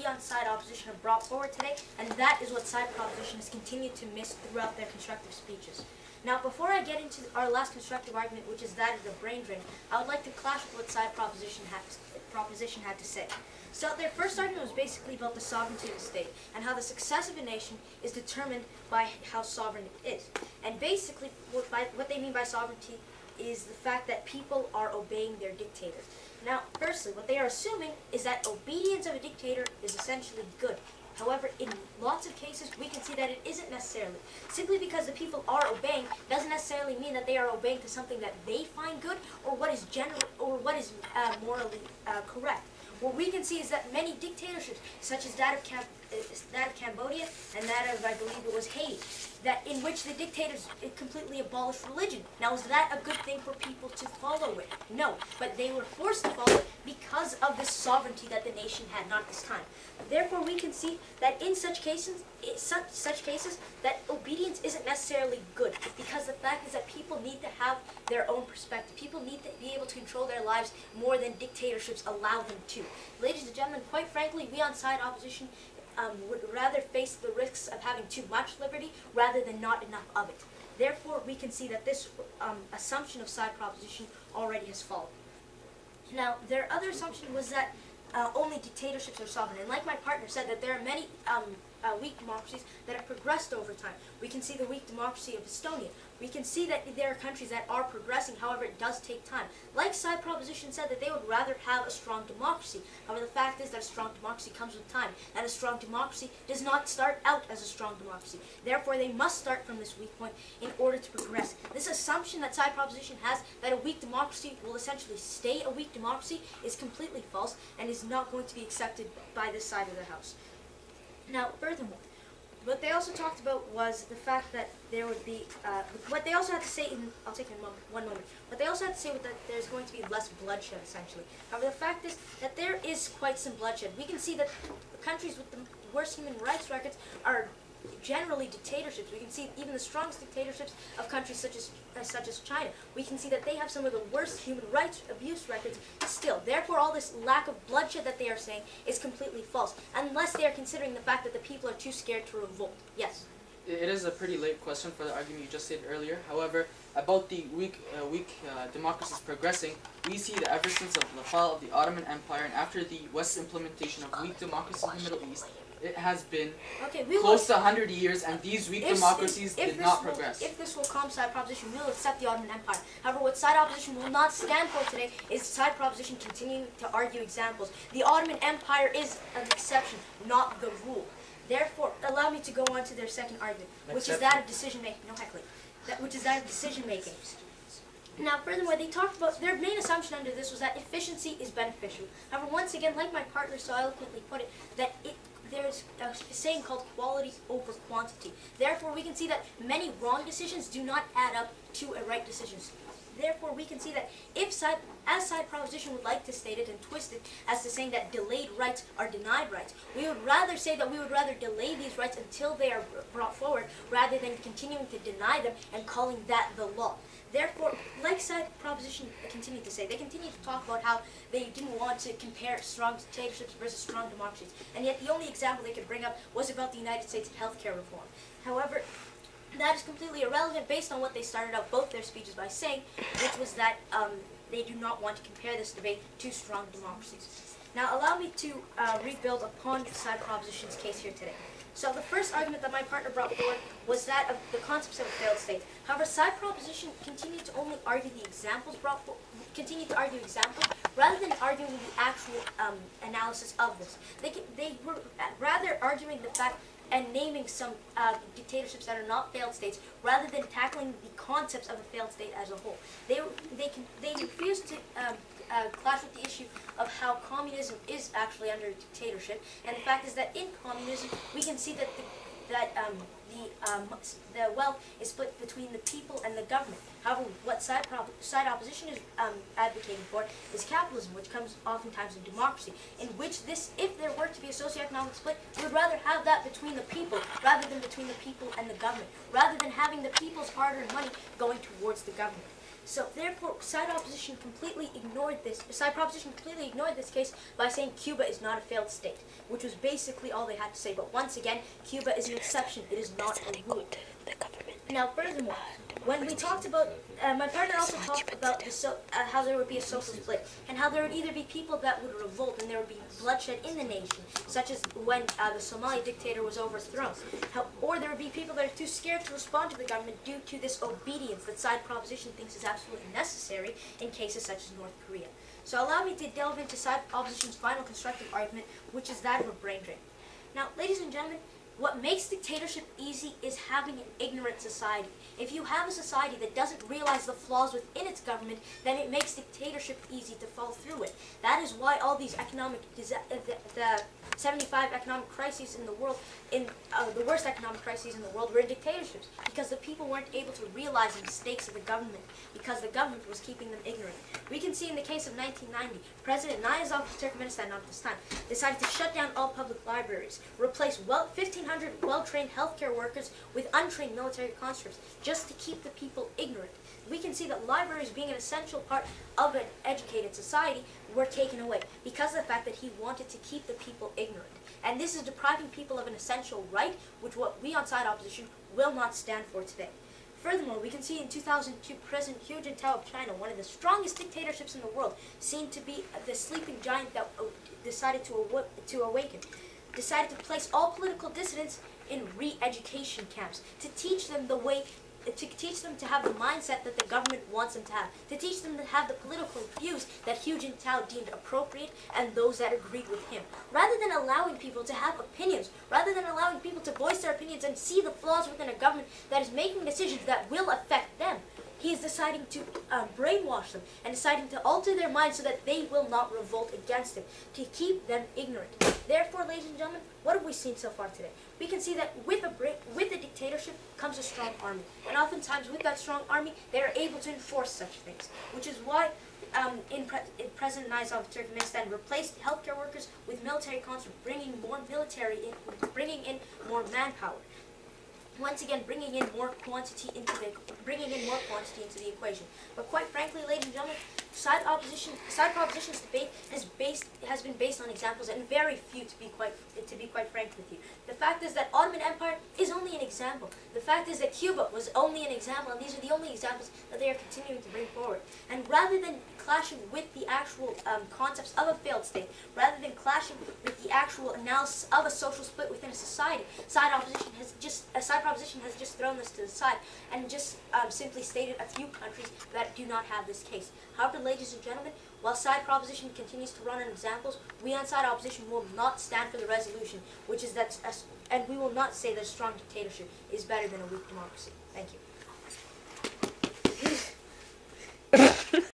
we on side opposition have brought forward today, and that is what side proposition has continued to miss throughout their constructive speeches. Now, before I get into our last constructive argument, which is that of the brain drain, I would like to clash with what side proposition had to say. So their first argument was basically about the sovereignty of the state and how the success of a nation is determined by how sovereign it is. And basically, what they mean by sovereignty is the fact that people are obeying their dictators. Now, firstly, what they are assuming is that obedience of a dictator is essentially good. However, in lots of cases, we can see that it isn't necessarily. Simply because the people are obeying doesn't necessarily mean that they are obeying to something that they find good or what is morally correct. What we can see is that many dictatorships, such as that of Cambodia and that of, I believe it was Haiti, that in which the dictators completely abolished religion. Now, is that a good thing for people to follow it? No, but they were forced to follow it because of the sovereignty that the nation had, not this time. Therefore, we can see that in such cases, that obedience isn't necessarily good, because the fact is that people need to have their own perspective. People need to be able to control their lives more than dictatorships allow them to. Ladies and gentlemen, quite frankly, we on side opposition would rather face the risks of having too much liberty rather than not enough of it. Therefore, we can see that this assumption of side proposition already has fallen. Now, their other assumption was that only dictatorships are sovereign. And like my partner said, that there are many weak democracies that have progressed over time. We can see the weak democracy of Estonia. We can see that there are countries that are progressing, however, it does take time. Like side proposition said, that they would rather have a strong democracy. However, the fact is that a strong democracy comes with time, and a strong democracy does not start out as a strong democracy. Therefore, they must start from this weak point in order to progress. This assumption that side proposition has, that a weak democracy will essentially stay a weak democracy, is completely false and is not going to be accepted by this side of the House. Now, furthermore, what they also talked about was the fact that there would be, what they also had to say, I'll take one moment, what they also had to say was that there's going to be less bloodshed, essentially. However, the fact is that there is quite some bloodshed. We can see that the countries with the worst human rights records are generally dictatorships. We can see even the strongest dictatorships of countries such as China. We can see that they have some of the worst human rights abuse records still. Therefore, all this lack of bloodshed that they are saying is completely false, unless they are considering the fact that the people are too scared to revolt. Yes? It is a pretty late question for the argument you just said earlier. However, about the weak democracies progressing, we see that ever since the fall of the Ottoman Empire and after the West's implementation of weak democracies in the Middle East, it has been close to 100 years, and these weak democracies did not progress. If this will calm side proposition, we will accept the Ottoman Empire. However, what side opposition will not stand for today is side proposition continuing to argue examples. The Ottoman Empire is an exception, not the rule. Therefore, allow me to go on to their second argument, which is that of decision-making. No heckling. Which is that of decision-making. Now, furthermore, they talked about, their main assumption under this was that efficiency is beneficial. However, once again, like my partner so eloquently put it, that there's a saying called quality over quantity. Therefore, we can see that many wrong decisions do not add up to a right decision. Therefore, we can see that as side proposition would like to state it and twist it as to saying that delayed rights are denied rights, we would rather say that we would rather delay these rights until they are brought forward rather than continuing to deny them and calling that the law. Therefore, like side proposition continued to say, they continue to talk about how they didn't want to compare strong dictatorships versus strong democracies, and yet the only example they could bring up was about the United States healthcare reform. However, that is completely irrelevant based on what they started out both their speeches by saying, which was that they do not want to compare this debate to strong democracies. Now, allow me to rebuild upon side proposition's case here today. So the first argument that my partner brought forward was that of the concepts of a failed state. However, side proposition continued to only argue the examples rather than arguing the actual analysis of this. They were rather arguing the fact and naming some dictatorships that are not failed states, rather than tackling the concepts of a failed state as a whole. They refused to clash with the issue of how communism is actually under dictatorship, and the fact is that in communism we can see that the wealth is split between the people and the government. However, what side opposition is advocating for is capitalism, which comes oftentimes in democracy, in which if there were to be a socioeconomic split, we would rather have that between the people rather than between the people and the government, rather than having the people's hard-earned money going towards the government. So therefore, side proposition completely ignored this case by saying Cuba is not a failed state, which was basically all they had to say. But once again, Cuba is an exception. It is not a rule. Now, furthermore, when we talked about, my partner also talked about how there would be a social split, and how there would either be people that would revolt and there would be bloodshed in the nation, such as when the Somali dictator was overthrown, or there would be people that are too scared to respond to the government due to this obedience that side proposition thinks is absolutely necessary in cases such as North Korea. So allow me to delve into side proposition's final constructive argument, which is that of a brain drain. Now, ladies and gentlemen, what makes dictatorship easy is having an ignorant society. If you have a society that doesn't realize the flaws within its government, then it makes dictatorship easy to fall through it. That is why all these the 75 economic crises in the world, the worst economic crises in the world, were in dictatorships, because the people weren't able to realize the mistakes of the government, because the government was keeping them ignorant. We can see in the case of 1990, President Nasra Opp of Turkmenistan at this time decided to shut down all public libraries, replace 1,500 well-trained healthcare workers with untrained military conscripts, just to keep the people ignorant. We can see that libraries, being an essential part of an educated society, were taken away because of the fact that he wanted to keep the people ignorant. And this is depriving people of an essential right, which what we on side opposition will not stand for today. Furthermore, we can see in 2002, President Hu Jintao of China, one of the strongest dictatorships in the world, seemed to be the sleeping giant that decided to awaken, decided to place all political dissidents in re-education camps to teach them to have the mindset that the government wants them to have, to teach them to have the political views that Hu Jintao deemed appropriate and those that agreed with him. Rather than allowing people to have opinions, rather than allowing people to voice their opinions and see the flaws within a government that is making decisions that will affect them, he is deciding to brainwash them and deciding to alter their minds so that they will not revolt against him, to keep them ignorant. Therefore, ladies and gentlemen, what have we seen so far today? We can see that with a dictatorship comes a strong army. And oftentimes with that strong army, they are able to enforce such things, which is why President Nasra of Turkmenistan replaced healthcare workers with military conscripts, bringing in more manpower. Once again, bringing in more quantity into the equation. But quite frankly, ladies and gentlemen, side proposition's debate has been based on examples, and very few, to be quite frank with you. The fact is that Ottoman Empire is only an example. The fact is that Cuba was only an example, and these are the only examples that they are continuing to bring forward. And rather than clashing with the actual concepts of a failed state, rather than clashing with the actual analysis of a social split within a society, side proposition has just thrown this to the side and just simply stated a few countries that do not have this case. However, ladies and gentlemen, while side proposition continues to run on examples, we on side opposition will not stand for the resolution, which is that, and we will not say that a strong dictatorship is better than a weak democracy. Thank you.